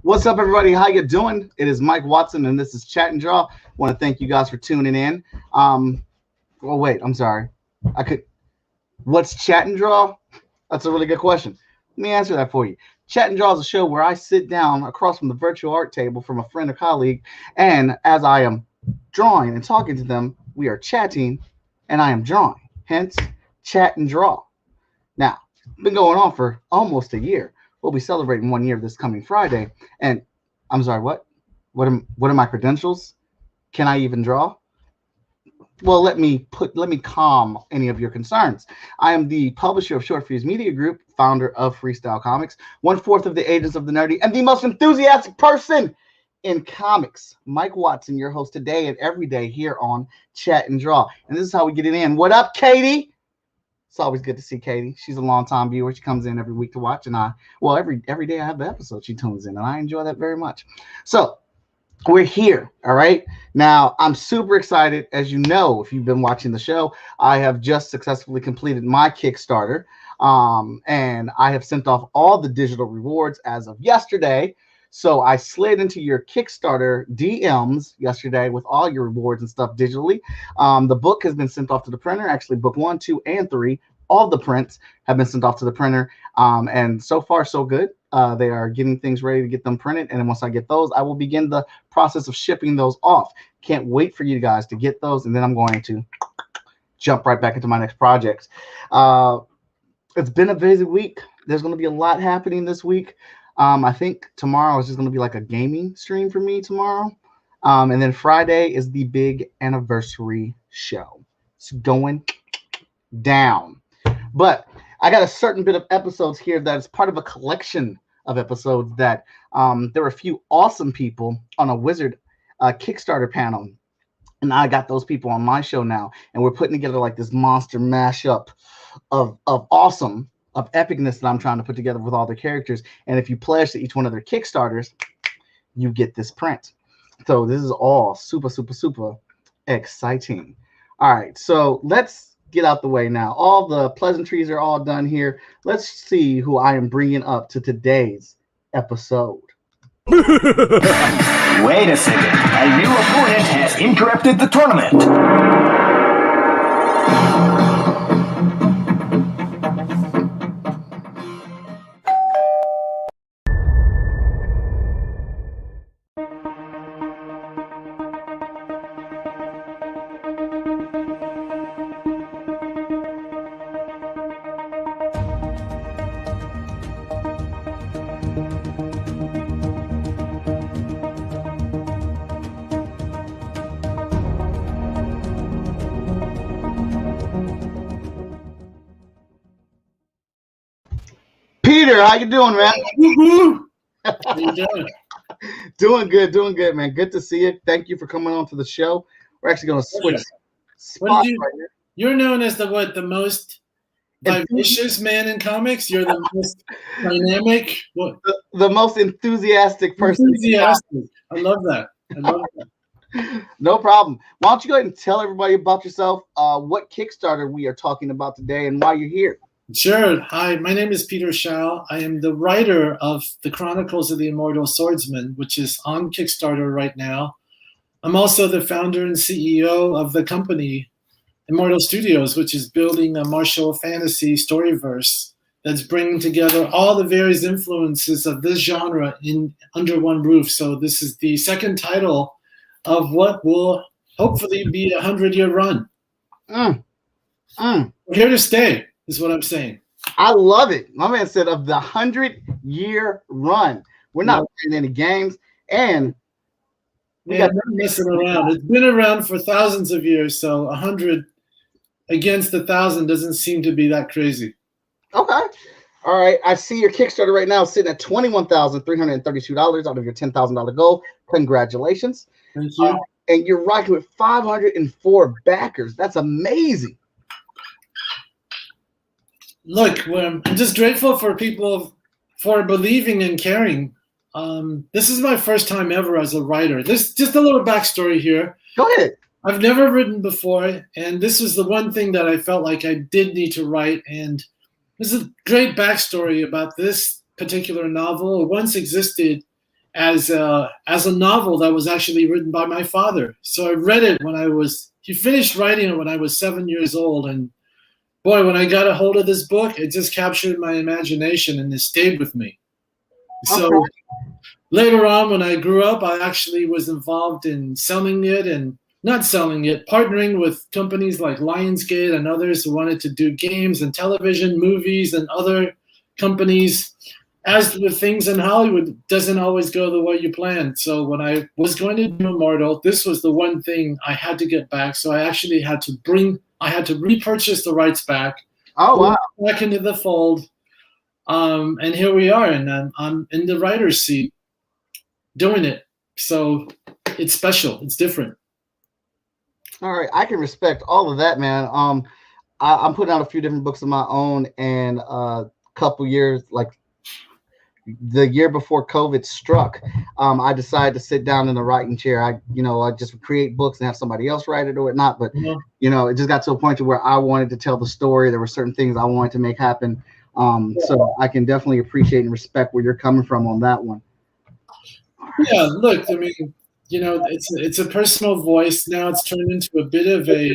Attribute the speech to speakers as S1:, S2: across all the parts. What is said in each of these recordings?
S1: What's up, everybody? How you doing? It is Mike Watson, and this is Chat and Draw. I want to thank you guys for tuning in. Wait, I'm sorry. What's Chat and Draw? That's a really good question. Let me answer that for you. Chat and Draw is a show where I sit down across from the virtual art table from a friend or colleague, and as I am drawing and talking to them, we are chatting, and I am drawing. Hence, Chat and Draw. Now, it's been going on for almost a year. We'll be celebrating 1 year this coming Friday. And I'm sorry, what? What are my credentials? Can I even draw? Well, let me calm any of your concerns. I am the publisher of Short Fuse Media Group, founder of Freestyle Comics, 1/4 of the Agents of the Nerdy, and the most enthusiastic person in comics. Mike Watson, your host today and every day here on Chat and Draw. And this is how we get it in. What up, Katie? It's always good to see Katie. She's a longtime viewer. She comes in every week to watch, and every day I have the episode, she tunes in, and I enjoy that very much. So we're here, all right? Now, I'm super excited. As you know, if you've been watching the show, I have just successfully completed my Kickstarter, and I have sent off all the digital rewards as of yesterday. So I slid into your Kickstarter DMs yesterday with all your rewards and stuff digitally. The book has been sent off to the printer. Actually, book 1, 2, and 3, all the prints have been sent off to the printer. And so far, so good. They are getting things ready to get them printed. And then once I get those, I will begin the process of shipping those off. Can't wait for you guys to get those. And then I'm going to jump right back into my next project. It's been a busy week. There's going to be a lot happening this week. I think tomorrow is just going to be like a gaming stream for me tomorrow. And then Friday is the big anniversary show. It's going down. But I got a certain bit of episodes here that is part of a collection of episodes that there were a few awesome people on a Wizard Kickstarter panel. And I got those people on my show now. And we're putting together like this monster mashup of awesome, of epicness that I'm trying to put together with all the characters. And if you pledge to each one of their Kickstarters, you get this print. So this is all super, super, super exciting. All right, so let's get out the way now. All the pleasantries are all done here. Let's see who I am bringing up to today's episode.
S2: Wait a second. A new opponent has interrupted the tournament.
S1: Peter, how you doing, man?
S3: How you doing?
S1: Doing good, man. Good to see you. Thank you for coming on to the show. We're actually going to switch
S3: What
S1: spots
S3: did you?
S1: right here.
S3: You're known as the most vivacious man in comics. You're the most dynamic. What?
S1: The most enthusiastic person.
S3: Enthusiastic. I love that. I love that.
S1: No problem. Why don't you go ahead and tell everybody about yourself, what Kickstarter we are talking about today, and why you're here.
S3: Sure. Hi, my name is Peter Shiao. I am the writer of The Chronicles of the Immortal Swordsman, which is on Kickstarter right now. I'm also the founder and CEO of the company Immortal Studios, which is building a martial fantasy storyverse that's bringing together all the various influences of this genre in under one roof. So this is the second title of what will hopefully be a 100-year run. We're here to stay, is what I'm saying.
S1: I love it. My man said of the 100-year run. We're not playing any games, and
S3: we got messing around. It's been around for thousands of years, so 100 against 1,000 doesn't seem to be that crazy.
S1: Okay. All right. I see your Kickstarter right now sitting at $21,332 out of your $10,000 goal. Congratulations.
S3: Thank you.
S1: And you're rocking with 504 backers. That's amazing.
S3: Look, I'm just grateful for people for believing and caring. This is my first time ever as a writer. This just a little backstory here.
S1: Go ahead.
S3: I've never written before, and this was the one thing that I felt like I did need to write. And there's a great backstory about this particular novel. It once existed as a novel that was actually written by my father. So I read it he finished writing it when I was 7 years old, and boy, when I got a hold of this book, it just captured my imagination and it stayed with me. So later on, when I grew up, I actually was involved in selling it and not selling it, partnering with companies like Lionsgate and others who wanted to do games and television, movies, and other companies. As with things in Hollywood, it doesn't always go the way you planned. So when I was going to do Immortal, this was the one thing I had to get back. So I actually had to repurchase the rights back.
S1: Oh, wow.
S3: Back into the fold. And here we are, and I'm in the writer's seat doing it. So it's special. It's different.
S1: All right. I can respect all of that, man. I'm putting out a few different books of my own, and a couple years, like the year before COVID struck, I decided to sit down in the writing chair. I just create books and have somebody else write it or whatnot. But, it just got to a point to where I wanted to tell the story. There were certain things I wanted to make happen. So I can definitely appreciate and respect where you're coming from on that one.
S3: Yeah, look, I mean, it's a personal voice. Now it's turned into a bit of a,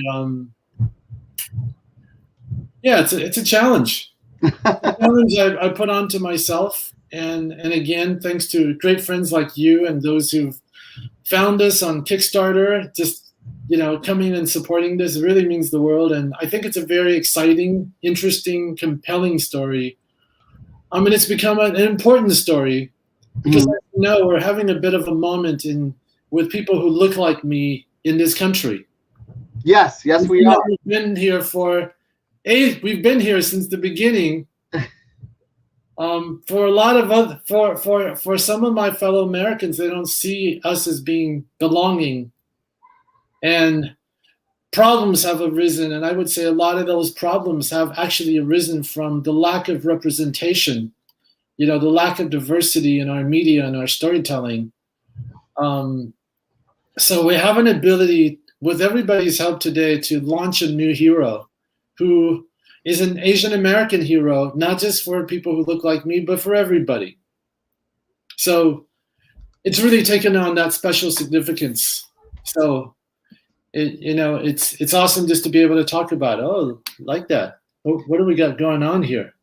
S3: it's a challenge. A challenge I put onto myself. And again, thanks to great friends like you and those who've found us on Kickstarter, just, coming and supporting this really means the world. And I think it's a very exciting, interesting, compelling story. I mean, it's become an important story because we're having a bit of a moment with people who look like me in this country.
S1: Yes, we are.
S3: We've been here we've been here since the beginning. For a lot of for some of my fellow Americans, they don't see us as being belonging, and problems have arisen. And I would say a lot of those problems have actually arisen from the lack of representation, the lack of diversity in our media and our storytelling. So we have an ability, with everybody's help today, to launch a new hero who is an Asian American hero, not just for people who look like me, but for everybody. So it's really taken on that special significance. So it's awesome just to be able to talk about it. Oh, like that. What do we got going on here?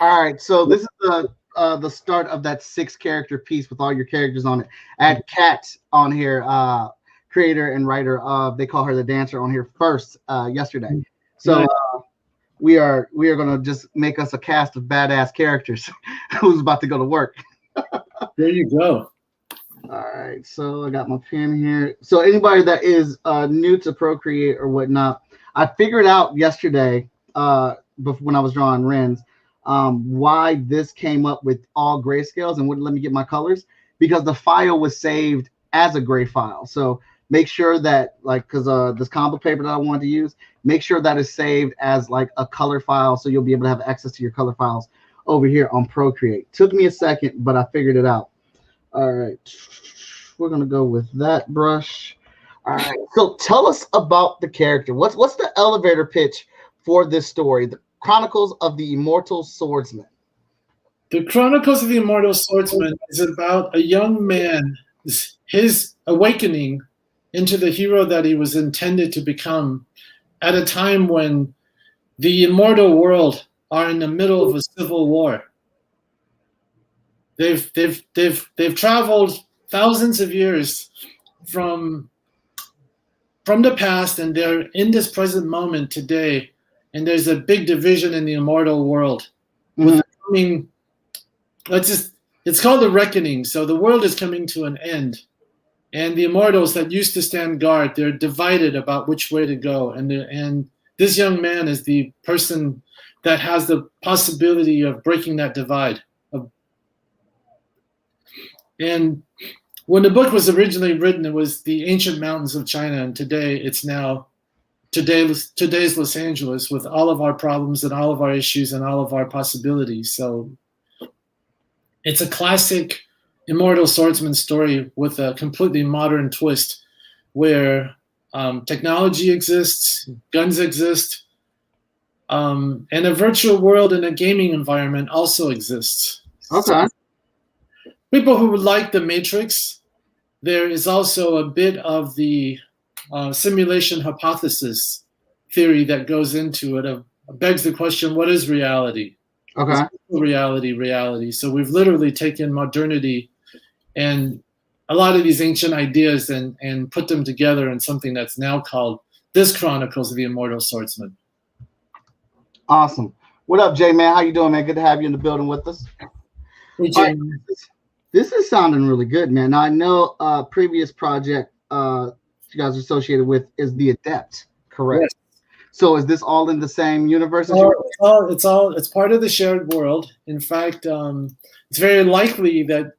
S1: All right, so this is the start of that 6-character piece with all your characters on it. I had Kat on here, creator and writer of They Call Her the Dancer on here first yesterday. So we are going to just make us a cast of badass characters who's about to go to work.
S3: There you go.
S1: All right, so I got my pen here. So anybody that is new to Procreate or whatnot, I figured out yesterday when I was drawing Ren's, why this came up with all grayscales and wouldn't let me get my colors, because the file was saved as a gray file. So make sure that, like, because this combo paper that I wanted to use, make sure that is saved as like a color file, so you'll be able to have access to your color files over here on Procreate. Took me a second, but I figured it out. All right, we're gonna go with that brush. All right, so tell us about the character. What's the elevator pitch for this story, The Chronicles of the Immortal Swordsman?
S3: The Chronicles of the Immortal Swordsman is about a young man, his awakening into the hero that he was intended to become at a time when the immortal world are in the middle of a civil war. They've traveled thousands of years from the past, and they're in this present moment today, and there's a big division in the immortal world.
S1: Mm-hmm.
S3: It's called the reckoning. So the world is coming to an end, and the immortals that used to stand guard, they're divided about which way to go. And this young man is the person that has the possibility of breaking that divide. And when the book was originally written, it was the ancient mountains of China, and today it's now today's Los Angeles, with all of our problems and all of our issues and all of our possibilities. So it's a classic immortal swordsman story with a completely modern twist, where technology exists, guns exist, and a virtual world and a gaming environment also exists.
S1: Okay.
S3: People who would like the Matrix, there is also a bit of the simulation hypothesis theory that goes into it. It begs the question, what is reality?
S1: Okay.
S3: Reality. So we've literally taken modernity and a lot of these ancient ideas and put them together in something that's now called This Chronicles of the Immortal Swordsman.
S1: Awesome. What up, Jay, man? How you doing, man? Good to have you in the building with us.
S3: Hey, Jay.
S1: This is sounding really good, man. Now, I know previous project you guys are associated with is The Adept, correct? Yes. So is this all in the same universe?
S3: It's part of the shared world. In fact, it's very likely that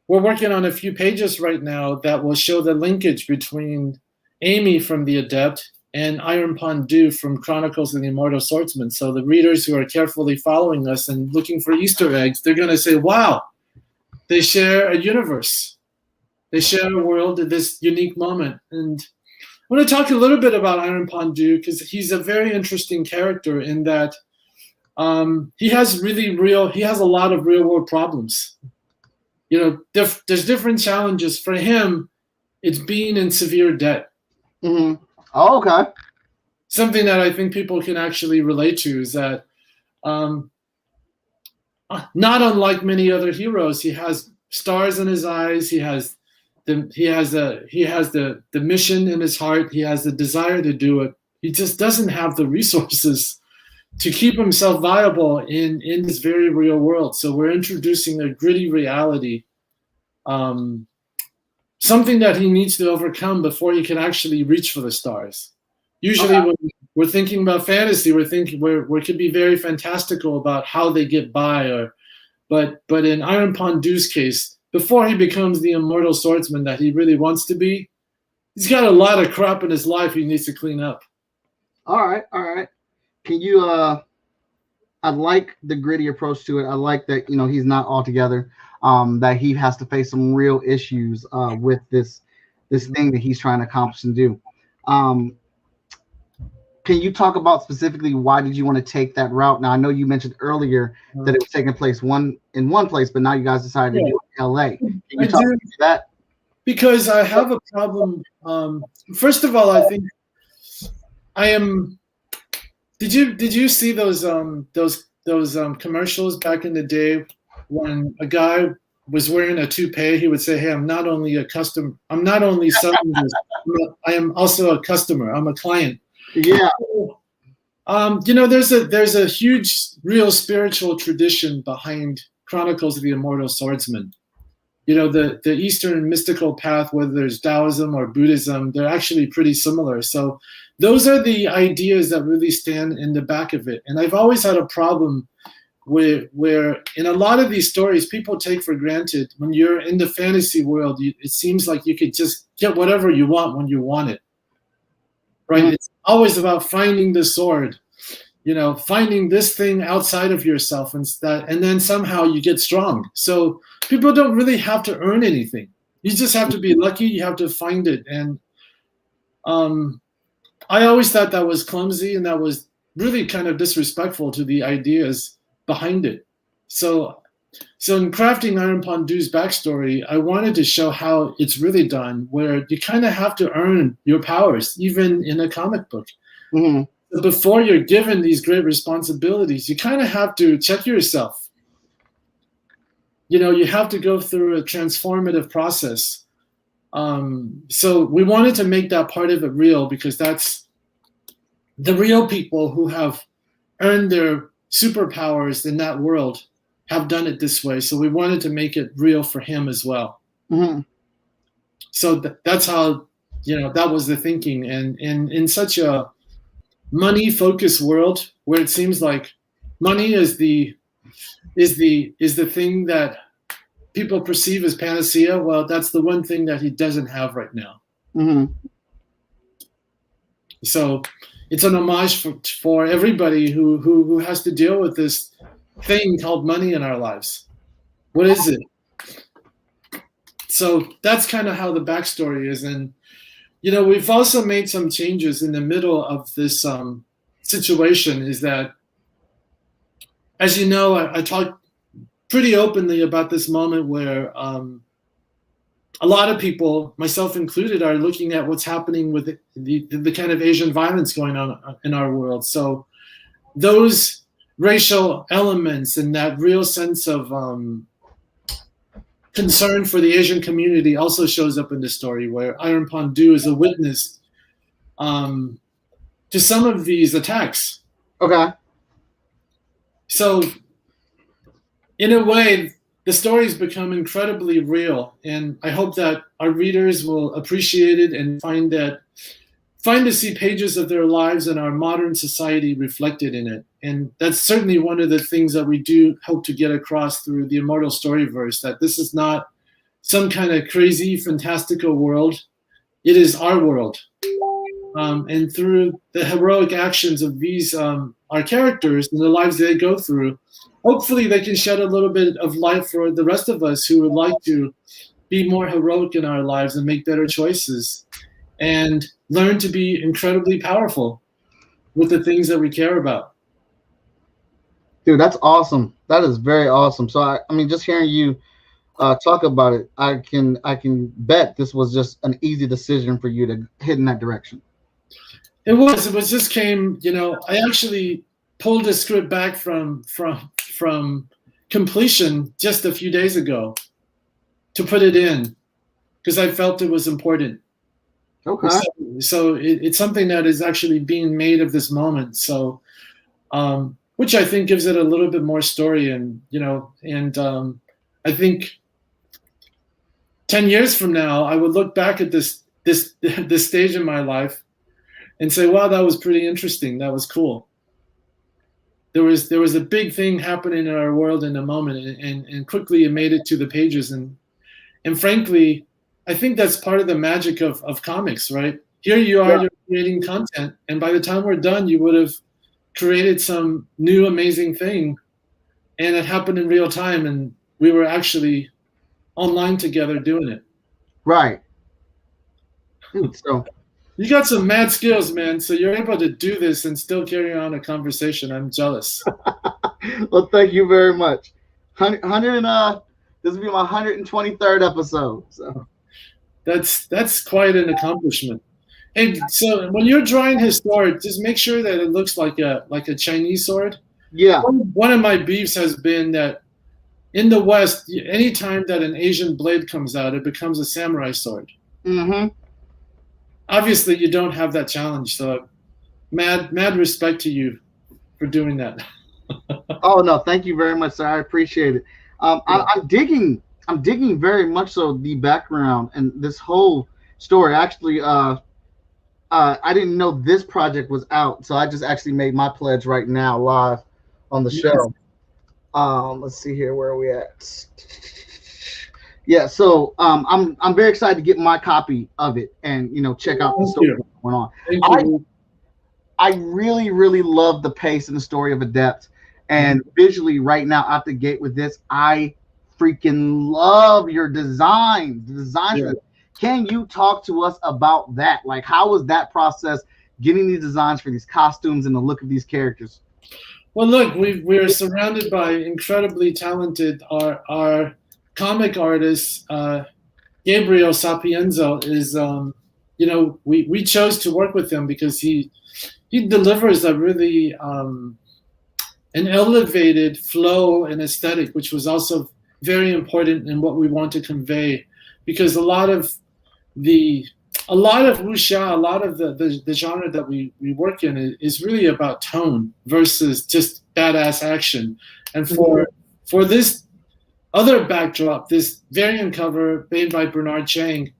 S3: we're working on a few pages right now that will show the linkage between Amy from The Adept and Iron Pondu from Chronicles of the Immortal Swordsman. So the readers who are carefully following us and looking for Easter eggs, they're going to say, wow, they share a universe. They share a world at this unique moment. And I want to talk a little bit about Iron Pondu, because he's a very interesting character in that he has a lot of real world problems. You know, there's different challenges. For him, it's being in severe debt.
S1: Mm-hmm. Oh, okay.
S3: Something that I think people can actually relate to is that not unlike many other heroes, he has stars in his eyes. He has the mission in his heart. He has the desire to do it. He just doesn't have the resources to keep himself viable in this very real world. So we're introducing a gritty reality, something that he needs to overcome before he can actually reach for the stars. Usually when we're thinking about fantasy, we could be very fantastical about how they get by, but in Iron Pondu's case, before he becomes the immortal swordsman that he really wants to be, he's got a lot of crap in his life he needs to clean up.
S1: All right. Can you I like the gritty approach to it. I like that, he's not all together, that he has to face some real issues with this thing that he's trying to accomplish and do. Can you talk about specifically why did you want to take that route? Now, I know you mentioned earlier that it was taking place in one place, but now you guys decided to do it in LA. Can you talk about that?
S3: Because I have a problem. First of all, I think I am. Did you see those commercials back in the day when a guy was wearing a toupee? He would say, "Hey, I'm not only selling this, I am also a customer. I'm a client."
S1: Yeah.
S3: There's a huge, real spiritual tradition behind Chronicles of the Immortal Swordsman. The Eastern mystical path, whether there's Taoism or Buddhism, they're actually pretty similar. So those are the ideas that really stand in the back of it. And I've always had a problem where in a lot of these stories people take for granted when you're in the fantasy world, it seems like you could just get whatever you want when you want it, right? It's always about finding the sword, finding this thing outside of yourself, and then somehow you get strong. So people don't really have to earn anything. You just have to be lucky. You have to find it. And I always thought that was clumsy, and that was really kind of disrespectful to the ideas behind it. So in crafting Iron Pondu's backstory, I wanted to show how it's really done, where you kind of have to earn your powers, even in a comic book.
S1: Mm-hmm.
S3: So before you're given these great responsibilities, you kind of have to check yourself. You have to go through a transformative process. So we wanted to make that part of it real, because that's the real people who have earned their superpowers in that world have done it this way. So we wanted to make it real for him as well.
S1: Mm-hmm.
S3: So that's how, that was the thinking. And in such a money-focused world where it seems like money is the thing that people perceive as panacea, well, that's the one thing that he doesn't have right now.
S1: Mm-hmm.
S3: So it's an homage for everybody who has to deal with this thing called money in our lives. What is it? So that's kind of how the backstory is. And, we've also made some changes in the middle of this situation. Is that, as you know, I talked pretty openly about this moment where a lot of people, myself included, are looking at what's happening with the kind of Asian violence going on in our world. So those racial elements and that real sense of concern for the Asian community also shows up in the story, where Iron Pondu is a witness to some of these attacks.
S1: Okay.
S3: So in a way, the stories become incredibly real, and I hope that our readers will appreciate it and find to see pages of their lives and our modern society reflected in it. And that's certainly one of the things that we do hope to get across through the Immortal Storyverse, that this is not some kind of crazy, fantastical world. It is our world. And through the heroic actions of these, our characters and the lives they go through, hopefully they can shed a little bit of light for the rest of us who would like to be more heroic in our lives and make better choices and learn to be incredibly powerful with the things that we care about.
S1: Dude, that's awesome. That is very awesome. So I mean, just hearing you talk about it, I can bet this was just an easy decision for you to head in that direction.
S3: It was just came, I actually pulled the script back from completion just a few days ago to put it in, because I felt it was important.
S1: Okay.
S3: So it's something that is actually being made of this moment. So, which I think gives it a little bit more story, and I think 10 years from now, I would look back at this stage in my life and say, wow, that was pretty interesting. That was cool. There was a big thing happening in our world in a moment, and quickly it made it to the pages. And frankly, I think that's part of the magic of comics, right? Here you are, you're creating content, and by the time we're done, you would have created some new amazing thing, and it happened in real time, and we were actually online together doing it.
S1: Right. Dude, so
S3: you got some mad skills, man. So you're able to do this and still carry on a conversation. I'm jealous.
S1: Well, thank you very much. This will be my 123rd episode. So
S3: that's quite an accomplishment. Hey, so when you're drawing his sword, just make sure that it looks like a Chinese sword.
S1: Yeah.
S3: One of my beefs has been that in the West, anytime that an Asian blade comes out, it becomes a samurai sword.
S1: Mm-hmm.
S3: Obviously, you don't have that challenge, so mad respect to you for doing that.
S1: Oh no, thank you very much, sir. I appreciate it. I'm digging very much so the background and this whole story. Actually, I didn't know this project was out, so I just actually made my pledge right now live on the show. Let's see here. Where are we at? Yeah, so I'm very excited to get my copy of it and check out the
S3: Thank
S1: story
S3: you.
S1: going on.
S3: Thank
S1: I
S3: you.
S1: I really really love the pace and the story of Adept, and visually right now out the gate with this, I freaking love your designs. The designs.
S3: Yeah.
S1: Can you talk to us about that? Like, how was that process getting these designs for these costumes and the look of these characters?
S3: Well, look, we're surrounded by incredibly talented our comic artist. Gabriel Sapienza is, we chose to work with him because he delivers a really an elevated flow and aesthetic, which was also very important in what we want to convey, because a lot of wuxia, a lot of the genre that we work in is really about tone versus just badass action. And for this other backdrop, this variant cover made by Bernard Chang,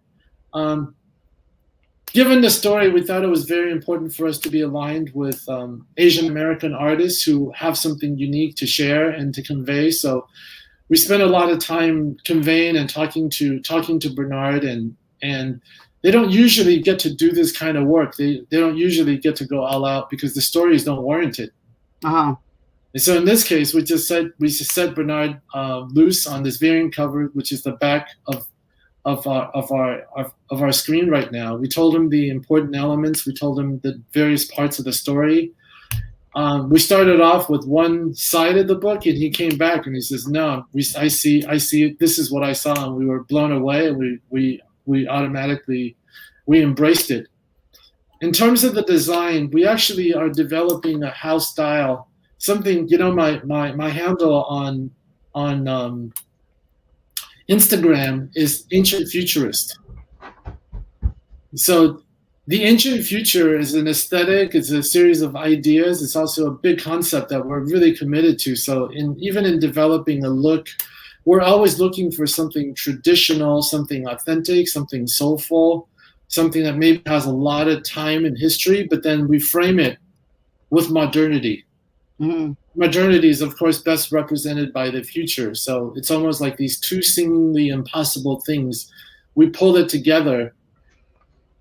S3: given the story, we thought it was very important for us to be aligned with Asian American artists who have something unique to share and to convey. So we spent a lot of time conveying and talking to Bernard, and they don't usually get to do this kind of work. They don't usually get to go all out because the stories don't warrant it.
S1: Uh-huh.
S3: And so in this case, we just set Bernard loose on this variant cover, which is the back of our screen right now. We told him the important elements. We told him the various parts of the story. We started off with one side of the book, and he came back and he says, "No, I see. This is what I saw," and we were blown away. And we automatically embraced it. In terms of the design, we actually are developing a house style. Something, my handle on Instagram is Ancient Futurist. So the ancient future is an aesthetic, it's a series of ideas, it's also a big concept that we're really committed to. So even in developing a look, we're always looking for something traditional, something authentic, something soulful, something that maybe has a lot of time and history, but then we frame it with modernity.
S1: Mm-hmm.
S3: Modernity is, of course, best represented by the future. So it's almost like these two seemingly impossible things. We pull it together,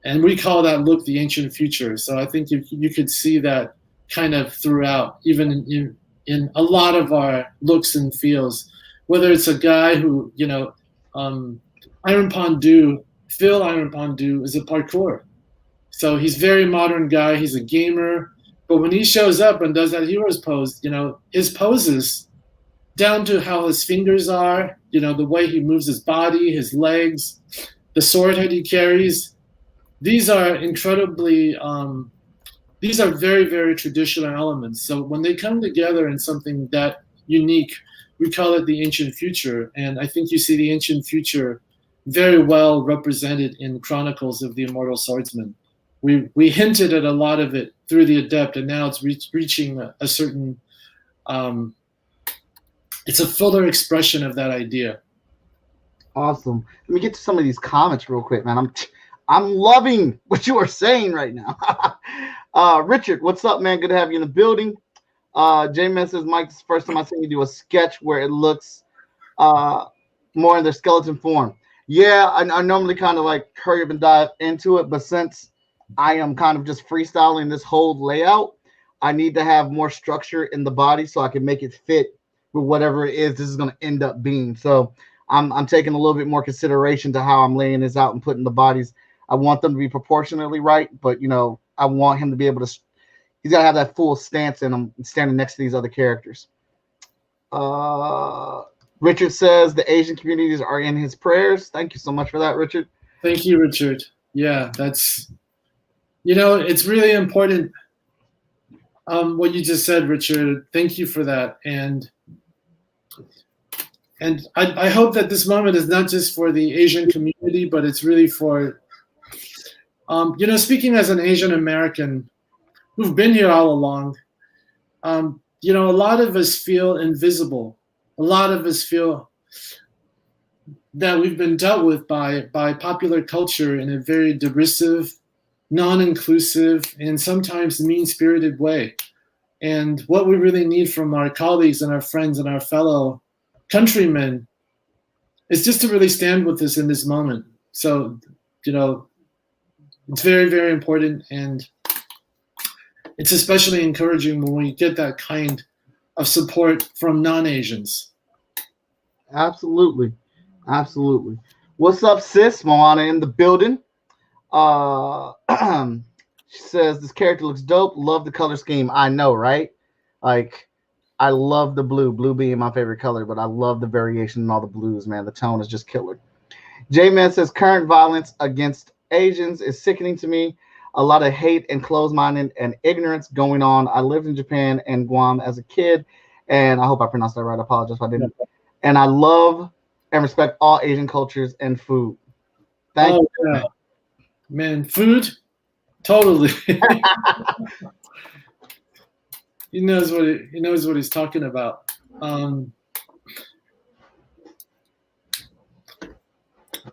S3: and we call that look the ancient future. So I think you could see that kind of throughout, even in a lot of our looks and feels. Whether it's a guy who, Iron Pondu, Phil Iron Pondu is a parkour. So he's a very modern guy. He's a gamer. But when he shows up and does that hero's pose, his poses, down to how his fingers are, the way he moves his body, his legs, the sword head he carries, these are incredibly, these are very, very traditional elements. So when they come together in something that unique, we call it the ancient future. And I think you see the ancient future very well represented in Chronicles of the Immortal Swordsman. We hinted at a lot of it through the Adept, and now it's reaching a certain, it's a fuller expression of that idea.
S1: Awesome. Let me get to some of these comments real quick, man. I'm loving what you are saying right now. Richard, what's up, man? Good to have you in the building. J-Man says, Mike, this is the first time I've seen you do a sketch where it looks more in their skeleton form. Yeah, I normally kind of like hurry up and dive into it, but since I am kind of just freestyling this whole layout, I need to have more structure in the body so I can make it fit with whatever it is this is going to end up being. So I'm taking a little bit more consideration to how I'm laying this out and putting the bodies. I want them to be proportionately right, but I want him to be able to. He's got to have that full stance in him, standing next to these other characters. Richard says the Asian communities are in his prayers. Thank you so much for that, Richard.
S3: Thank you, Richard. Yeah, that's. It's really important what you just said, Richard. Thank you for that. And I hope that this moment is not just for the Asian community, but it's really for, speaking as an Asian American who've been here all along, a lot of us feel invisible. A lot of us feel that we've been dealt with by popular culture in a very derisive, non-inclusive, and sometimes mean-spirited way. And what we really need from our colleagues and our friends and our fellow countrymen is just to really stand with us in this moment. So, it's very, very important, and it's especially encouraging when we get that kind of support from non-Asians.
S1: Absolutely. Absolutely. What's up, sis? Moana in the building. She says, this character looks dope. Love the color scheme. I know, right? Like, I love the blue being my favorite color, but I love the variation in all the blues, man. The tone is just killer. J-Man says, current violence against Asians is sickening to me. A lot of hate and closed-minded and ignorance going on. I lived in Japan and Guam as a kid, and I hope I pronounced that right. I apologize if I didn't. And I love and respect all Asian cultures and food. Thank you.
S3: Yeah. Man, food, totally. He knows what he's talking about.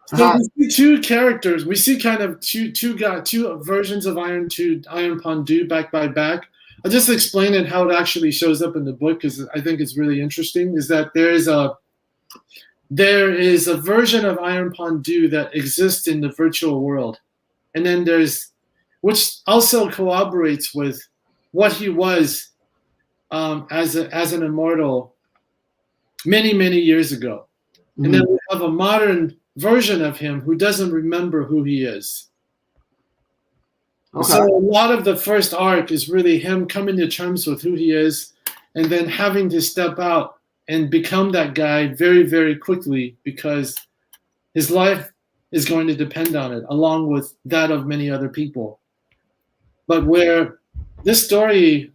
S3: So we see two characters. We see kind of two versions of Iron Pondu back by back. I'll just explain it how it actually shows up in the book because I think it's really interesting. Is that there is a version of Iron Pondu that exists in the virtual world, and then which also corroborates with what he was as an immortal many years ago. Mm-hmm. And then we have a modern version of him who doesn't remember who he is. Okay. So a lot of the first arc is really him coming to terms with who he is and then having to step out and become that guy very, very quickly because his life is going to depend on it, along with that of many other people. But where this story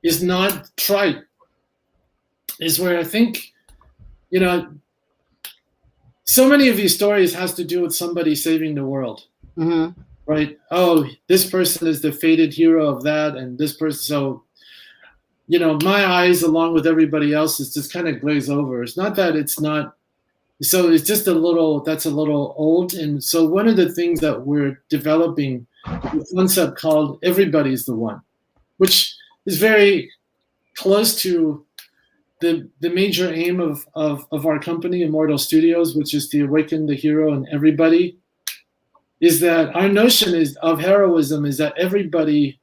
S3: is not trite is where I think, so many of these stories has to do with somebody saving the world, mm-hmm. right? Oh, this person is the fated hero of that, and this person. So, my eyes, along with everybody else's, just kind of glaze over. It's not that it's not. So it's just that's a little old. And so one of the things that we're developing is a concept called "Everybody's the One," which is very close to the major aim of our company, Immortal Studios, which is to awaken the hero in everybody, is that our notion of heroism is that everybody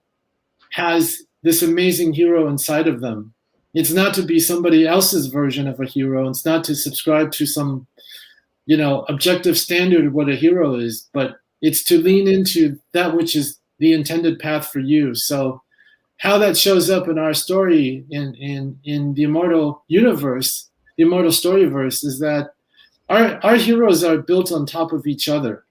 S3: has this amazing hero inside of them. It's not to be somebody else's version of a hero. It's not to subscribe to some, objective standard of what a hero is, but it's to lean into that which is the intended path for you. So how that shows up in our story in the Immortal universe, the Immortal Storyverse, is that our heroes are built on top of each other.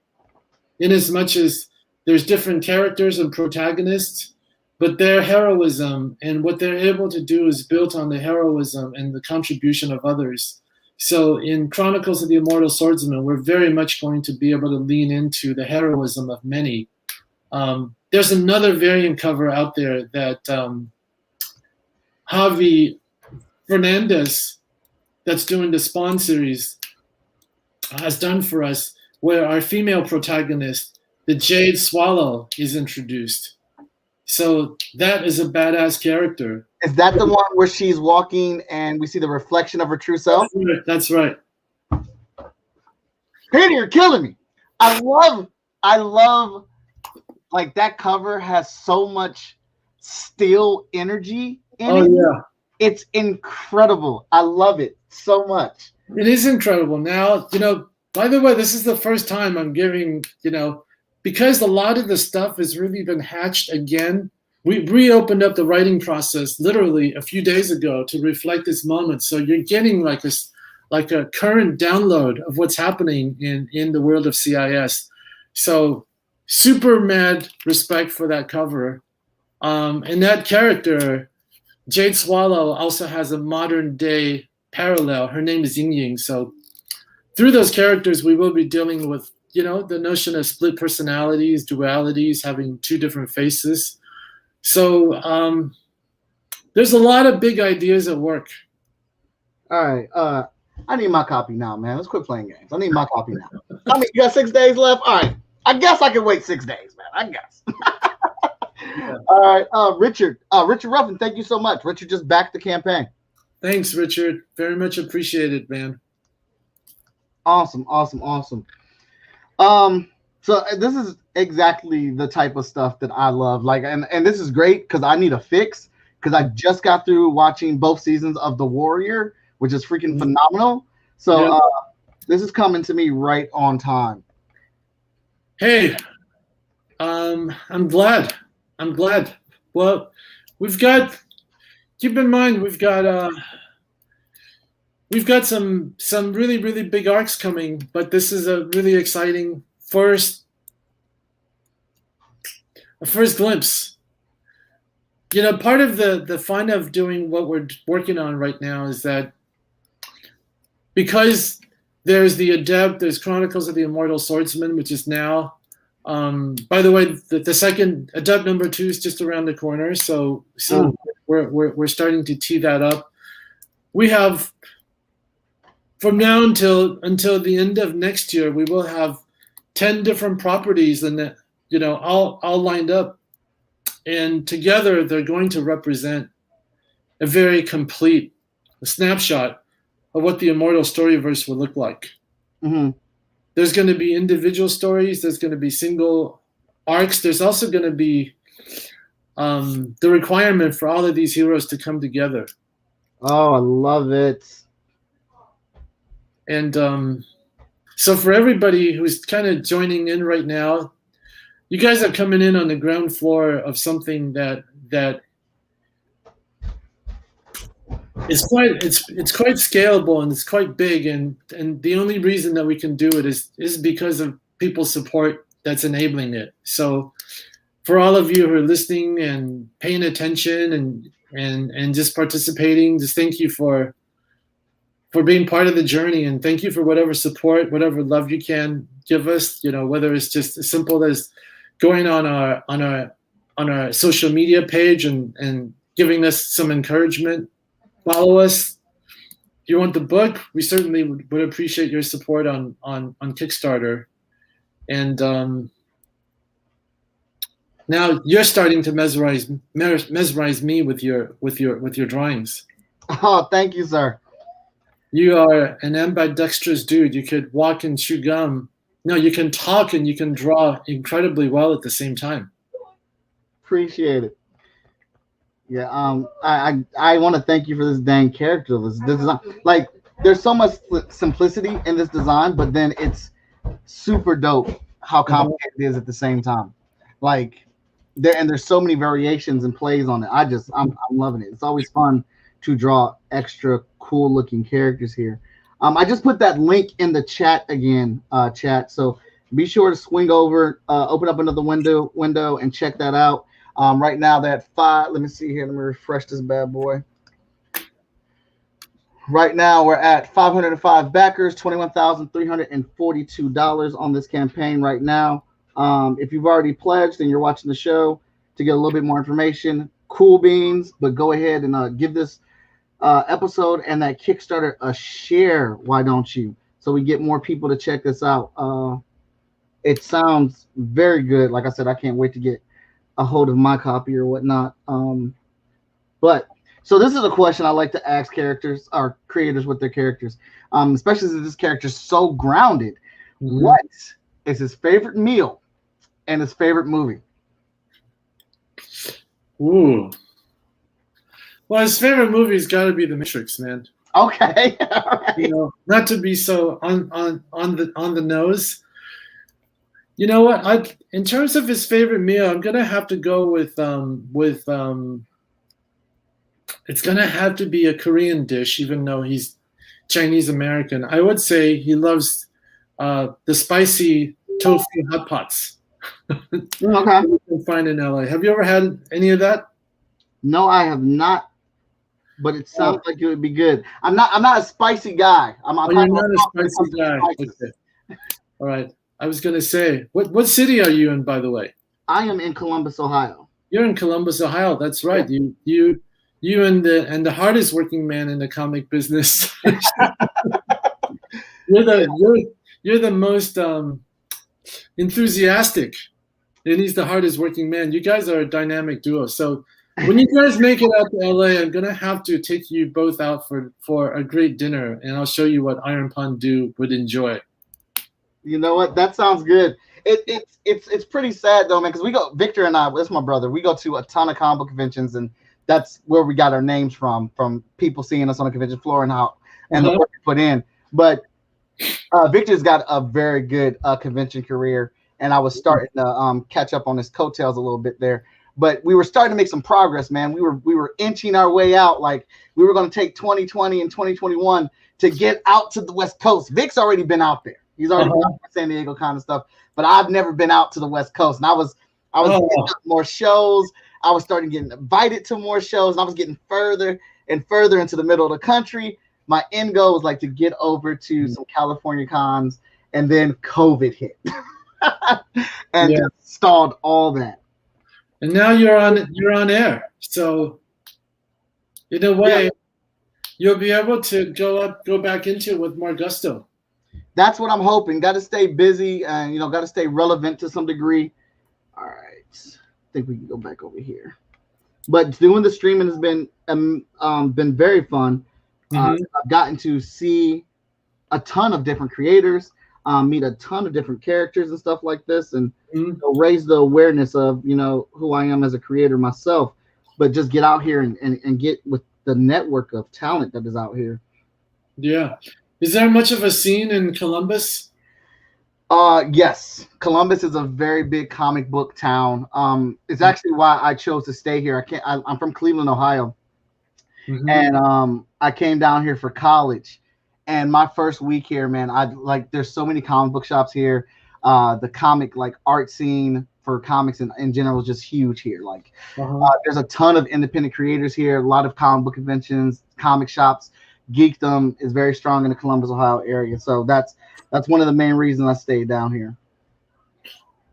S3: In as much as there's different characters and protagonists, but their heroism and what they're able to do is built on the heroism and the contribution of others. So in Chronicles of the Immortal Swordsman, we're very much going to be able to lean into the heroism of many. There's another variant cover out there that Javi Fernandez, that's doing the Spawn series, has done for us, where our female protagonist, the Jade Swallow, is introduced. So that is a badass character.
S1: Is that the one where she's walking and we see the reflection of her true self?
S3: That's right.
S1: Peter, you're killing me. I love. Like, that cover has so much steel energy in it.
S3: Yeah.
S1: It's incredible. I love it so much.
S3: It is incredible. Now, by the way, this is the first time I'm giving, because a lot of the stuff has really been hatched again. We reopened up the writing process literally a few days ago to reflect this moment. So you're getting like a current download of what's happening in the world of CIS. So super mad respect for that cover. And that character, Jade Swallow, also has a modern day parallel. Her name is Ying Ying. So through those characters, we will be dealing with, the notion of split personalities, dualities, having two different faces. So there's a lot of big ideas at work.
S1: All right. I need my copy now, man. Let's quit playing games. I need my copy now. You got 6 days left? All right. I guess I can wait 6 days, man. I guess. All right, Richard. Richard Ruffin, thank you so much. Richard just backed the campaign.
S3: Thanks, Richard. Very much appreciated, man.
S1: Awesome. So this is exactly the type of stuff that I love. Like, and this is great because I need a fix because I just got through watching both seasons of The Warrior, which is freaking phenomenal. So this is coming to me right on time.
S3: Hey, I'm glad. Well, keep in mind we've got some really, really big arcs coming, but this is a really exciting first glimpse. You know, part of the fun of doing what we're working on right now is that because there's the Adept, there's Chronicles of the Immortal Swordsman, which is now, by the way, the second Adept number 2 is just around the corner, so we're starting to tee that up. We have, from now until the end of next year, we will have 10 different properties, and all lined up, and together they're going to represent a very complete snapshot of what the Immortal Storyverse will look like.
S1: Mm-hmm.
S3: There's going to be individual stories. There's going to be single arcs. There's also going to be the requirement for all of these heroes to come together.
S1: Oh, I love it.
S3: And so for everybody who's kind of joining in right now, you guys are coming in on the ground floor of something that is quite scalable, and it's quite big, and the only reason that we can do it is because of people's support that's enabling it. So for all of you who are listening and paying attention and just participating, just thank you for being part of the journey, and thank you for whatever support, whatever love you can give us, whether it's just as simple as going on our social media page and giving us some encouragement. Follow us. If you want the book, we certainly would appreciate your support on Kickstarter. And now you're starting to mesmerize me with your drawings.
S1: Oh, thank you, sir.
S3: You are an ambidextrous dude. You could walk and chew gum. No, you can talk and you can draw incredibly well at the same time.
S1: Appreciate it. Yeah, I want to thank you for this dang character. This design, like, there's so much simplicity in this design, but then it's super dope how complicated it is at the same time. Like, there's so many variations and plays on it. I'm loving it. It's always fun to draw extra cool looking characters here. I just put that link in the chat again, chat. So be sure to swing over, open up another window, and check that out. Right now, that 5. Let me see here. Let me refresh this bad boy. Right now, we're at 505 backers, $21,342 on this campaign right now. If you've already pledged and you're watching the show to get a little bit more information, cool beans. But go ahead and give this episode and that Kickstarter a share. Why don't you? So we get more people to check this out. It sounds very good. Like I said, I can't wait to get a hold of my copy or whatnot. But so this is a question I like to ask characters or creators with their characters, especially since this character is so grounded. Mm-hmm. What is his favorite meal and his favorite movie?
S3: Ooh. Well, his favorite movie's got to be The Matrix, man.
S1: Okay. All right.
S3: Not to be so on the nose. You know what? In terms of his favorite meal, I'm gonna have to go with it's gonna have to be a Korean dish, even though he's Chinese American. I would say he loves the spicy tofu hot pots.
S1: Okay.
S3: You can find in LA. Have you ever had any of that?
S1: No, I have not. But it sounds like it would be good. I'm not a spicy guy.
S3: You're not a spicy guy. Okay. All right. I was gonna say, what city are you in, by the way?
S1: I am in Columbus, Ohio.
S3: You're in Columbus, Ohio. That's right. Yeah. You and the hardest working man in the comic business. You're the most enthusiastic. and he's the hardest working man. You guys are a dynamic duo. So when you guys make it out to LA, I'm gonna have to take you both out for a great dinner, and I'll show you what Iron Pandu would enjoy.
S1: You know what? That sounds good. It's pretty sad though, man, because we go, Victor and I, that's my brother. We go to a ton of comic book conventions, and that's where we got our names from people seeing us on the convention floor and the work we put in. But Victor's got a very good convention career, and I was starting to catch up on his coattails a little bit there. But we were starting to make some progress, man. We were inching our way out. Like we were going to take 2020 and 2021 to get out to the West Coast. Vic's already been out there. He's already been out for San Diego kind of stuff. But I've never been out to the West Coast, and I was getting more shows. I was starting getting invited to more shows, and I was getting further and further into the middle of the country. My end goal was like to get over to some California cons, and then COVID hit and just stalled all that.
S3: And now you're on air, so in a way, you'll be able to go back into it with more gusto.
S1: That's what I'm hoping. Got to stay busy and got to stay relevant to some degree. All right, I think we can go back over here. But doing the streaming has been very fun. I've gotten to see a ton of different creators, meet a ton of different characters and stuff like this, and raise the awareness of who I am as a creator myself. But just get out here and get with the network of talent that is out here.
S3: Yeah. Is there much of a scene in Columbus?
S1: Yes. Columbus is a very big comic book town. It's actually why I chose to stay here. I'm from Cleveland, Ohio. And I came down here for college. And my first week here, man, there's so many comic book shops here. The comic art scene for comics in general is just huge here. There's a ton of independent creators here, a lot of comic book conventions, comic shops. Geekdom is very strong in the Columbus, Ohio area. So that's one of the main reasons I stayed down here.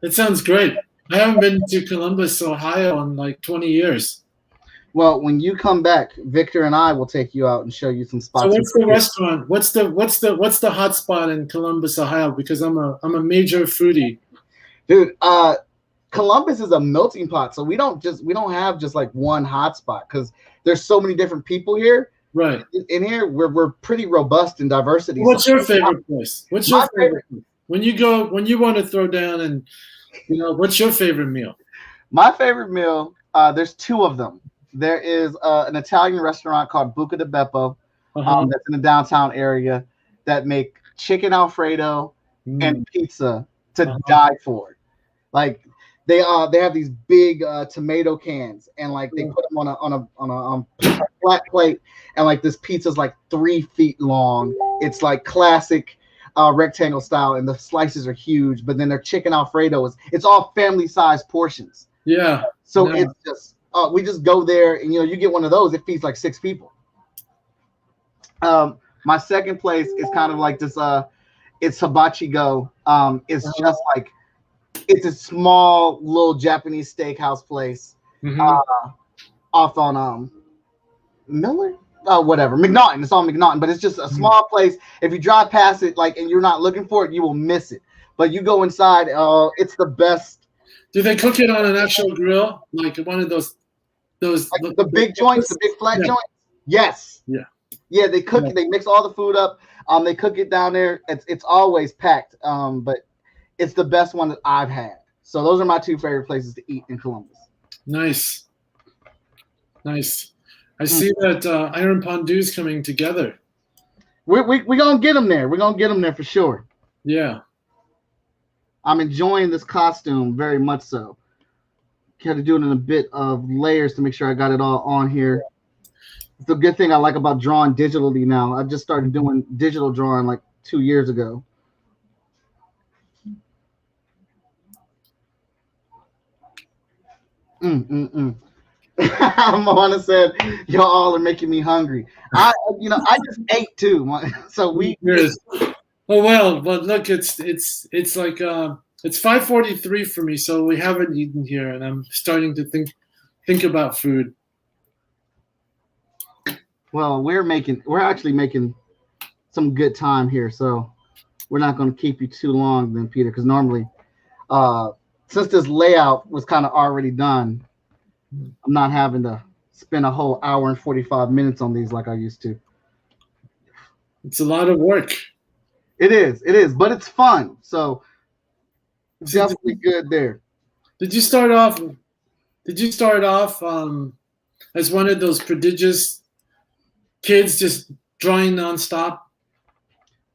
S3: That sounds great. I haven't been to Columbus, Ohio in like 20 years.
S1: Well, when you come back, Victor and I will take you out and show you some spots.
S3: So what's the restaurant? What's the hot spot in Columbus, Ohio? Because I'm a major foodie.
S1: Dude, Columbus is a melting pot. So we don't have just like one hot spot because there's so many different people here.
S3: Right.
S1: In here, we're pretty robust in diversity.
S3: What's your favorite place? What's your favorite place? When you want to throw down and what's your favorite meal?
S1: My favorite meal, there's two of them. There is an Italian restaurant called Buca di Beppo that's in the downtown area that make chicken Alfredo and pizza to die for. Like they have these big tomato cans and like they put them on a flat plate and like this pizza's like 3 feet long. It's like classic rectangle style and the slices are huge, but then their chicken Alfredo it's all family size portions.
S3: Yeah.
S1: So it's just we just go there and you get one of those, it feeds like 6 people. My second place is kind of like this it's Hibachi Go. It's just like it's a small little Japanese steakhouse place off on Miller, whatever, McNaughton. It's on McNaughton, but it's just a small place. If you drive past it, and you're not looking for it, you will miss it. But you go inside, it's the best.
S3: Do they cook it on an actual grill, like one of those
S1: like the big joints, the big flat joints? Yes. Yeah. They cook it. They mix all the food up. They cook it down there. It's always packed. But it's the best one that I've had. So those are my two favorite places to eat in Columbus.
S3: Nice. I see that Iron Pandu's coming together.
S1: We're gonna get them there. We're gonna get them there for sure.
S3: Yeah.
S1: I'm enjoying this costume very much so. Had to do it in a bit of layers to make sure I got it all on here. It's a good thing I like about drawing digitally now. I just started doing digital drawing like 2 years ago. Moana said, "Y'all are making me hungry." I just ate too. So we.
S3: Oh well, but look, it's like it's 5:43 for me, so we haven't eaten here, and I'm starting to think about food.
S1: Well, we're actually making some good time here, so we're not going to keep you too long, then, Peter, because normally since this layout was kind of already done, I'm not having to spend a whole hour and 45 minutes on these like I used to.
S3: It's a lot of work.
S1: It is, but it's fun. So definitely good there.
S3: Did you start off as one of those prodigious kids just drawing nonstop?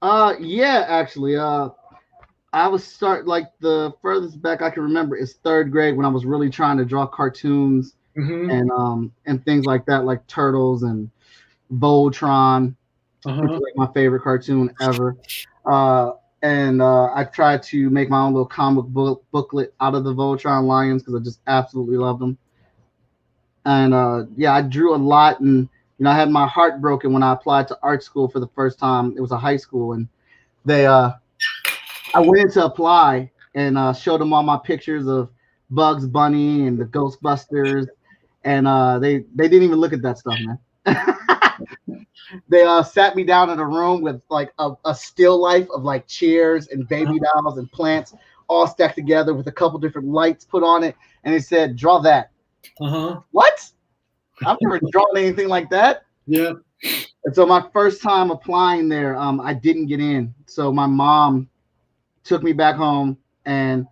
S1: Yeah, actually. I was like the furthest back I can remember is third grade when I was really trying to draw cartoons and things like that, like Turtles and Voltron, which is like my favorite cartoon ever. I tried to make my own little comic booklet out of the Voltron lions because I just absolutely loved them. And I drew a lot, and I had my heart broken when I applied to art school for the first time. It was a high school, and I went in to apply and showed them all my pictures of Bugs Bunny and the Ghostbusters, and they didn't even look at that stuff, man. They sat me down in a room with like a still life of like chairs and baby dolls and plants all stacked together with a couple different lights put on it, and they said, "Draw that." What? I've never drawn anything like that.
S3: Yeah.
S1: And so my first time applying there, I didn't get in. So my mom took me back home, and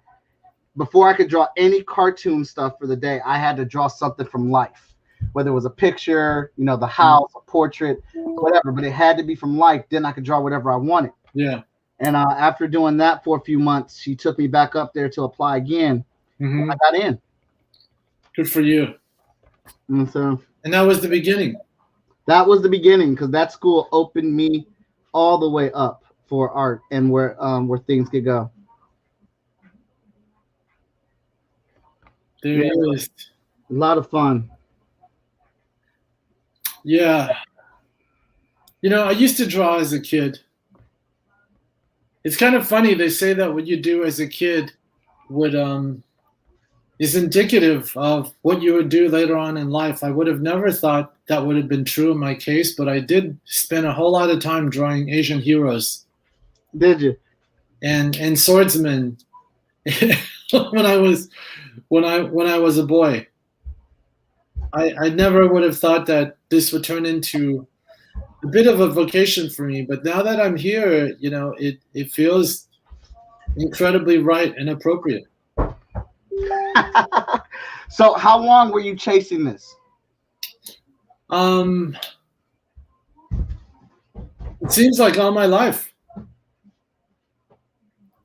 S1: before I could draw any cartoon stuff for the day, I had to draw something from life, whether it was a picture, the house, a portrait, whatever, but it had to be from life. Then I could draw whatever I wanted.
S3: Yeah.
S1: And after doing that for a few months, she took me back up there to apply again. I got in.
S3: Good for you.
S1: And so,
S3: and that was the beginning.
S1: That was the beginning, because that school opened me all the way up for art and where things could go.
S3: There it is.
S1: A lot of fun.
S3: Yeah. I used to draw as a kid. It's kind of funny. They say that what you do as a kid is indicative of what you would do later on in life. I would have never thought that would have been true in my case, but I did spend a whole lot of time drawing Asian heroes.
S1: Did you?
S3: And swordsmen when I was a boy. I never would have thought that this would turn into a bit of a vocation for me, but now that I'm here, it feels incredibly right and appropriate.
S1: So how long were you chasing this?
S3: It seems like all my life.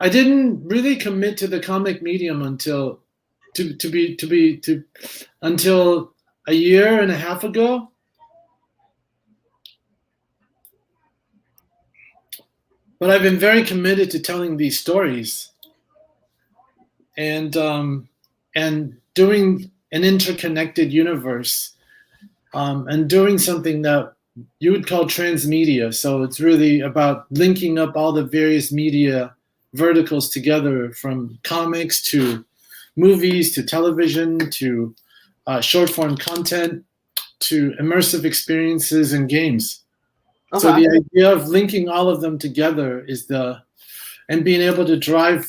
S3: I didn't really commit to the comic medium until until a year and a half ago. But I've been very committed to telling these stories and doing an interconnected universe, and doing something that you would call transmedia. So it's really about linking up all the various media verticals together, from comics to movies to television to short form content to immersive experiences and games. Okay. So the idea of linking all of them together and being able to drive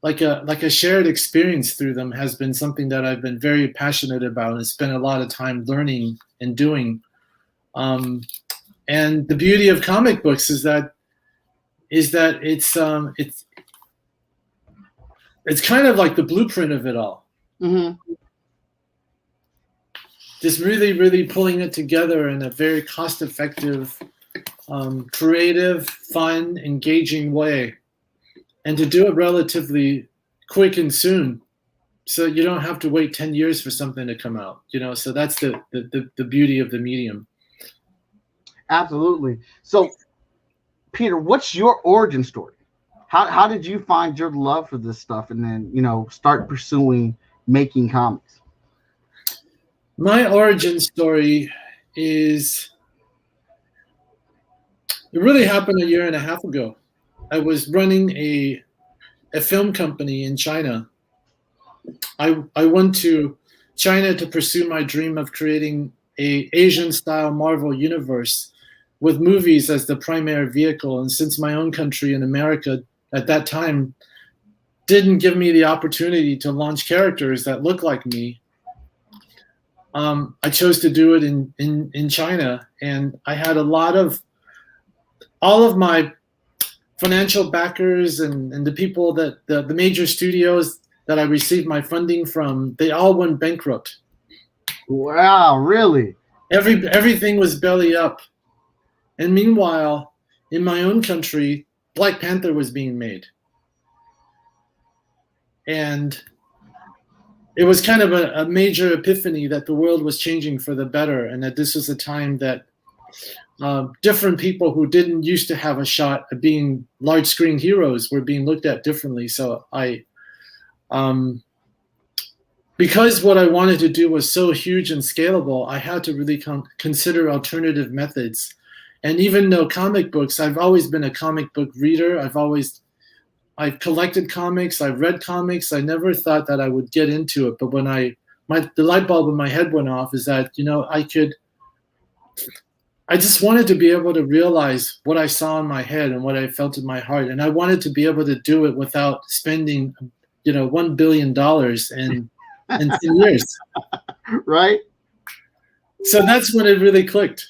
S3: like a shared experience through them has been something that I've been very passionate about and spent a lot of time learning and doing. And the beauty of comic books is that it's kind of like the blueprint of it all. Just really, really pulling it together in a very cost-effective, creative, fun, engaging way, and to do it relatively quick and soon, so you don't have to wait 10 years for something to come out. So that's the beauty of the medium.
S1: Absolutely. So, Peter, what's your origin story? How did you find your love for this stuff and then start pursuing making comics?
S3: My origin story it really happened a year and a half ago. I was running a film company in China. I went to China to pursue my dream of creating a Asian style Marvel universe with movies as the primary vehicle. And since my own country in America at that time didn't give me the opportunity to launch characters that look like me. I chose to do it in China, and I had all of my financial backers and the people that the major studios that I received my funding from, they all went bankrupt.
S1: Wow, really?
S3: Everything was belly up. And meanwhile, in my own country, Black Panther was being made. And it was kind of a major epiphany that the world was changing for the better, and that this was a time that different people who didn't used to have a shot at being large screen heroes were being looked at differently. So because what I wanted to do was so huge and scalable, I had to really consider alternative methods. And even though comic books, I've always been a comic book reader. I've collected comics, I've read comics. I never thought that I would get into it. But when the light bulb in my head went off is that, I just wanted to be able to realize what I saw in my head and what I felt in my heart. And I wanted to be able to do it without spending, $1 billion in 10 years.
S1: Right.
S3: So that's when it really clicked.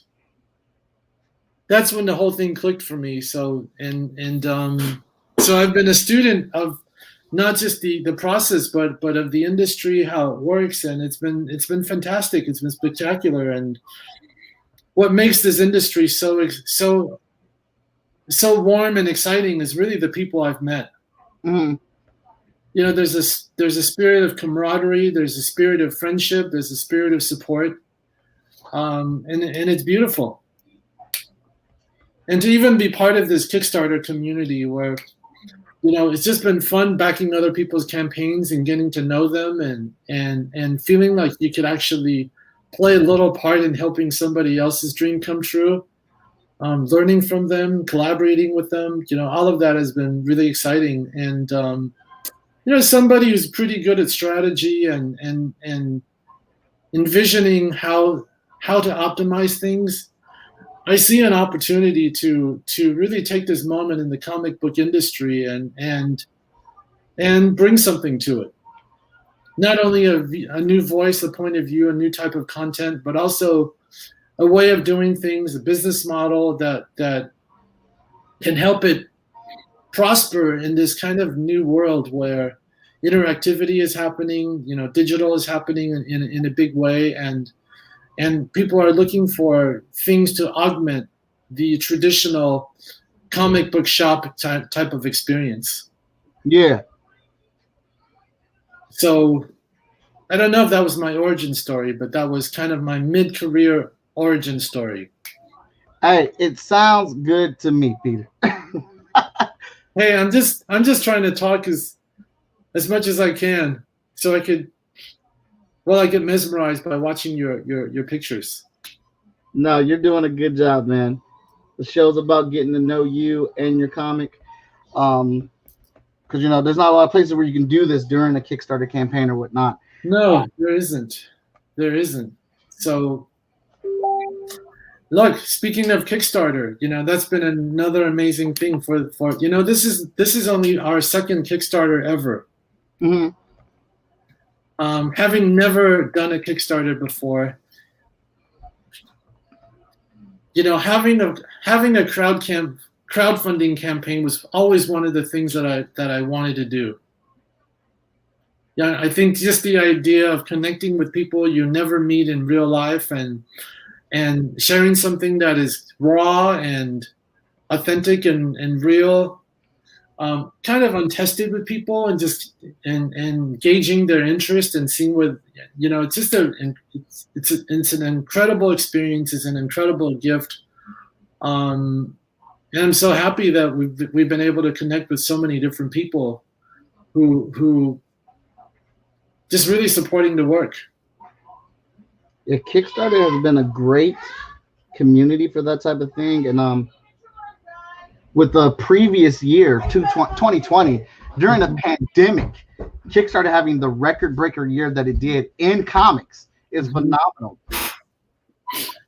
S3: That's when the whole thing clicked for me. So, so I've been a student of not just the process, but of the industry, how it works, and it's been fantastic. It's been spectacular, and what makes this industry so warm and exciting is really the people I've met.
S1: Mm-hmm.
S3: There's a spirit of camaraderie, there's a spirit of friendship, there's a spirit of support, and it's beautiful. And to even be part of this Kickstarter community where, it's just been fun backing other people's campaigns and getting to know them and feeling like you could actually play a little part in helping somebody else's dream come true, learning from them, collaborating with them, all of that has been really exciting. And, somebody who's pretty good at strategy and envisioning how to optimize things, I see an opportunity to really take this moment in the comic book industry and bring something to it. Not only a new voice, a point of view, a new type of content, but also a way of doing things, a business model that can help it prosper in this kind of new world where interactivity is happening, digital is happening in a big way, and people are looking for things to augment the traditional comic book shop type of experience.
S1: Yeah.
S3: So I don't know if that was my origin story, but that was kind of my mid-career origin story.
S1: Hey, it sounds good to me, Peter.
S3: Hey, I'm just trying to talk as much as I can so I get mesmerized by watching your pictures.
S1: No, you're doing a good job, man. The show's about getting to know you and your comic. Because, there's not a lot of places where you can do this during a Kickstarter campaign or whatnot.
S3: No, there isn't. There isn't. So, look, speaking of Kickstarter, that's been another amazing thing for this is only our second Kickstarter ever.
S1: Mm-hmm.
S3: Having never done a Kickstarter before, having a crowdfunding campaign was always one of the things that I wanted to do. Yeah, I think just the idea of connecting with people you never meet in real life and sharing something that is raw and authentic and real, kind of untested with people, and just and gauging their interest and seeing what it's just it's an incredible experience. It's an incredible gift, and I'm so happy that we've been able to connect with so many different people who just really supporting the work.
S1: Yeah, Kickstarter has been a great community for that type of thing, and with the previous year, 2020, during the pandemic, Kickstarter having the record breaker year that it did in comics is phenomenal.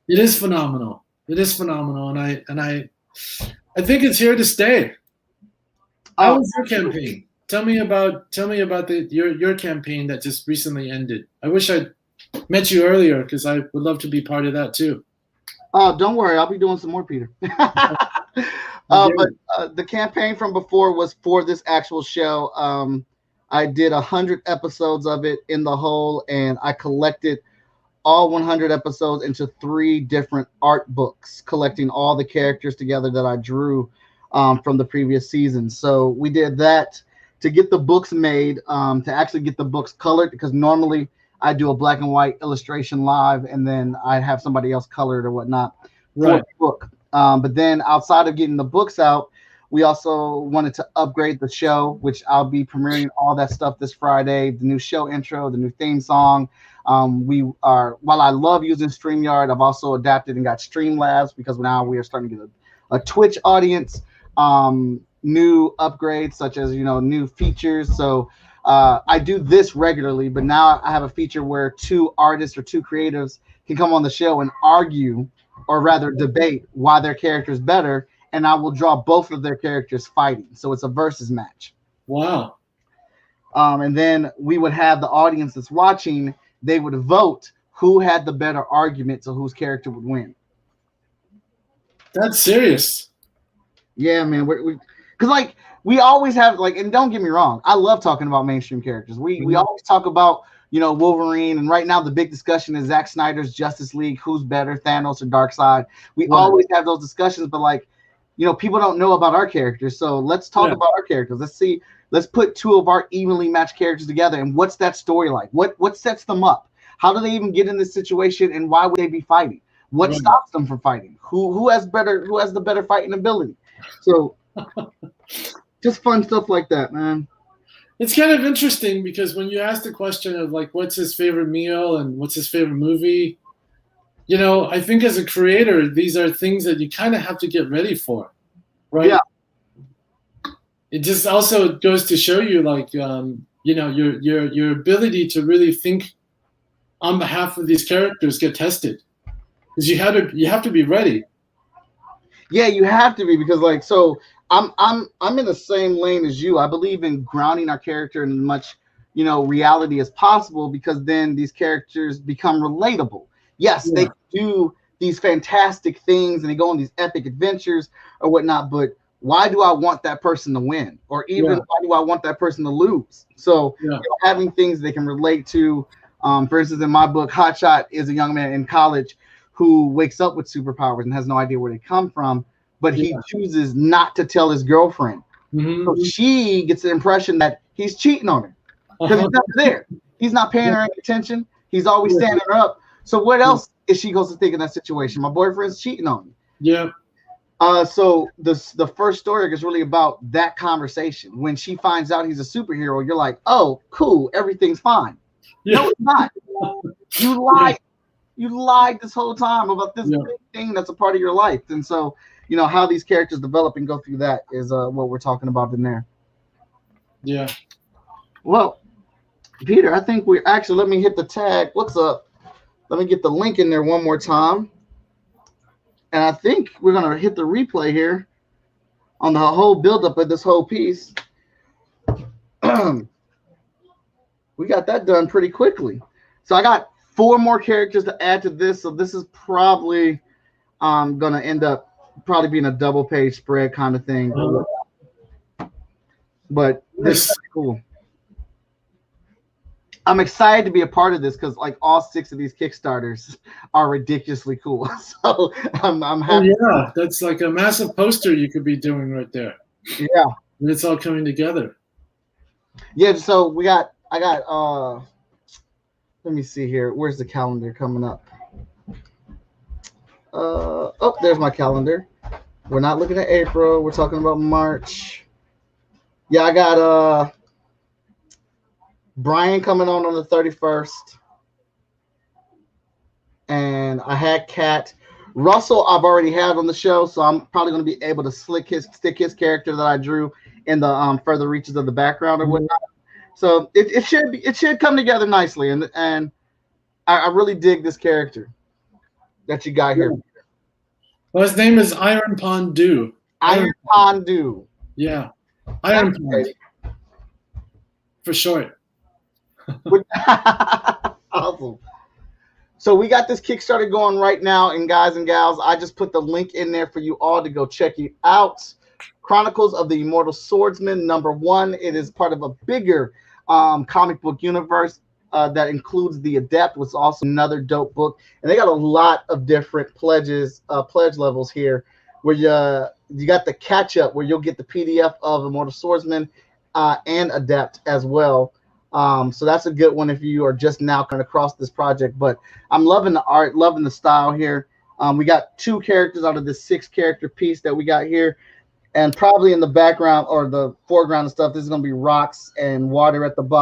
S3: It is phenomenal. It is phenomenal, and I think it's here to stay. How was your campaign? Tell me about your campaign that just recently ended. I wish I'd met you earlier because I would love to be part of that too.
S1: Don't worry, I'll be doing some more, Peter. But the campaign from before was for this actual show. I did 100 episodes of it in the whole, and I collected all 100 episodes into 3 different art books, collecting all the characters together that I drew from the previous season. So we did that to get the books made, to actually get the books colored, because normally I do a black and white illustration live, and then I have somebody else color it or whatnot for the book. But then outside of getting the books out, we also wanted to upgrade the show, which I'll be premiering all that stuff this Friday. The new show intro, the new theme song. While I love using StreamYard, I've also adapted and got Streamlabs because now we are starting to get a Twitch audience. New upgrades such as, new features. So I do this regularly, but now I have a feature where 2 artists or 2 creatives can come on the show and argue, or rather debate, why their character is better, and I will draw both of their characters fighting. So it's a versus match.
S3: Wow.
S1: And then we would have the audience that's watching, they would vote who had the better argument to whose character would win.
S3: That's serious.
S1: Yeah, man. Because we always have and don't get me wrong, I love talking about mainstream characters. We always talk about Wolverine, and right now the big discussion is Zack Snyder's Justice League. Who's better, Thanos or Darkseid? We always have those discussions, but people don't know about our characters. So let's talk about our characters. Let's put 2 of our evenly matched characters together, and what's that story like? What sets them up? How do they even get in this situation, and why would they be fighting? What stops them from fighting? Who has the better fighting ability? So just fun stuff like that, man.
S3: It's kind of interesting because when you ask the question of what's his favorite meal and what's his favorite movie, I think as a creator, these are things that you kind of have to get ready for, right?
S1: Yeah.
S3: It just also goes to show you your ability to really think on behalf of these characters get tested, because you have to be ready.
S1: Yeah, you have to be, because so I'm in the same lane as you. I believe in grounding our character in as much reality as possible, because then these characters become relatable. Yes, they do these fantastic things and they go on these epic adventures or whatnot, but why do I want that person to win? Or even why do I want that person to lose? So having things they can relate to. For instance, in my book, Hotshot is a young man in college who wakes up with superpowers and has no idea where they come from, but he chooses not to tell his girlfriend. Mm-hmm. So she gets the impression that he's cheating on her because he's not there. He's not paying her any attention. He's always standing her up. So what else is she supposed to think in that situation? My boyfriend's cheating on me. Yeah. So the first story is really about that conversation. When she finds out he's a superhero, you're like, oh, cool, everything's fine. Yeah. No, it's not. You lied. You lied this whole time about this big thing that's a part of your life. And so, how these characters develop and go through that is what we're talking about in there. Yeah. Well, Peter, I think we're actually, let me hit the tag. What's up? Let me get the link in there one more time. And I think we're going to hit the replay here on the whole buildup of this whole piece. We got that done pretty quickly. So I got 4 more characters to add to this. So this is probably going to end up probably being a double page spread kind of thing. But this is cool. I'm excited to be a part of this because all 6 of these Kickstarters are ridiculously cool. So I'm happy. Oh,
S3: yeah, that's like a massive poster you could be doing right there.
S1: Yeah.
S3: And it's all coming together.
S1: Yeah, so I got let me see here. Where's the calendar coming up? Oh, there's my calendar. We're not looking at April. We're talking about March. Yeah, I got Brian coming on the 31st. And I had Kat. Russell I've already had on the show, so I'm probably going to be able to stick his character that I drew in the further reaches of the background or whatnot. So it should come together nicely, and I really dig this character that you got here.
S3: Well, his name is Iron Pondu.
S1: Iron Pondu.
S3: Yeah, Iron Pondu. for short.
S1: Awesome. So we got this Kickstarter going right now, and guys and gals, I just put the link in there for you all to go check it out. Chronicles of the Immortal Swordsman #1. It is part of a bigger comic book universe that includes the Adept, which is also another dope book. And they got a lot of different pledge levels here, where you got the catch up, where you'll get the PDF of Immortal Swordsman and Adept as well. So that's a good one if you are just now coming across this project. But I'm loving the art, loving the style here. We got 2 characters out of this 6-character piece that we got here. And probably in the background or the foreground and stuff, this is going to be rocks and water at the bottom.